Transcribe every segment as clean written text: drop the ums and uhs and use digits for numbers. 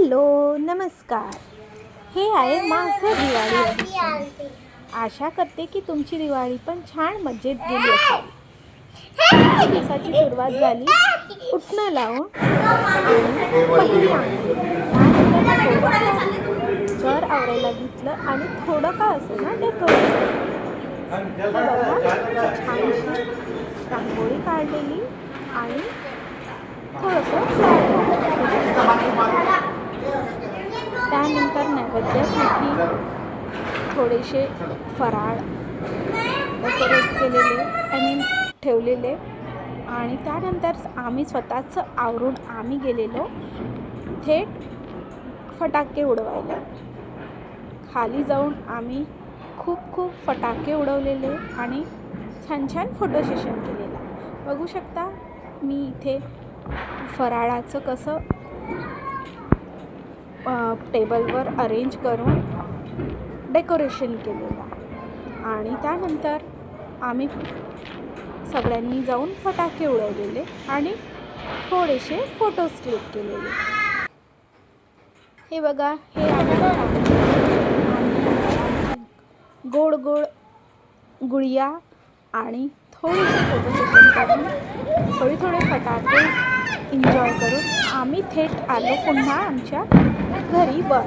Hello नमस्कार. हे आहे माझं दिवाळी edition. आशा करते की तुमची दिवाळी पण छान मजेत गेली असेल. दिवसाची सुरुवात झाली उठणं लावून आणि पहिली अंघोळ. घर आवरायला घेतलं आणि थोडं का असं ना डेकोरेशन. छानशी रांगोळी काढलेली आणि थोडंसं त्यानंतर नैवेद्यासाठी थोडेसे फराळ डेकोरेट केलेले आणि ठेवलेले. आणि त्यानंतर आम्ही स्वतःचं आवरून आम्ही गेलेलो थेट फटाके उडवायला. खाली जाऊन आम्ही खूप फटाके उडवलेले आणि छान फोटो सेशन केलेलं. बघू शकता मी इथे फराळाचं कसं टेबलवर अरेंज करून डेकोरेशन केलेलं. आणि त्यानंतर आम्ही सगळ्यांनी जाऊन फटाके उडवलेले आणि थोडेसे फोटोज क्लिक केलेले. हे बघा, हे गोड गुळिया आणि थोडेसे फोटो सेशन करून थोडे फटाके एन्जॉय करून आम्ही थेट आलो पुन्हा आमच्या घरी वर.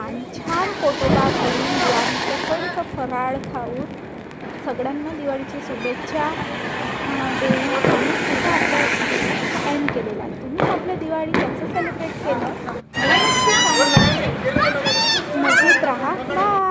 आणि छान फोटोग्राफ करून दिवाळीचं फराळ खाऊन सगळ्यांना दिवाळीच्या शुभेच्छा देऊन आम्ही एंड केलेला. तुम्ही आपल्या दिवाळी कसं सेलिब्रेट केलं मला नक्की सांगा. मजेत राहा. बाय.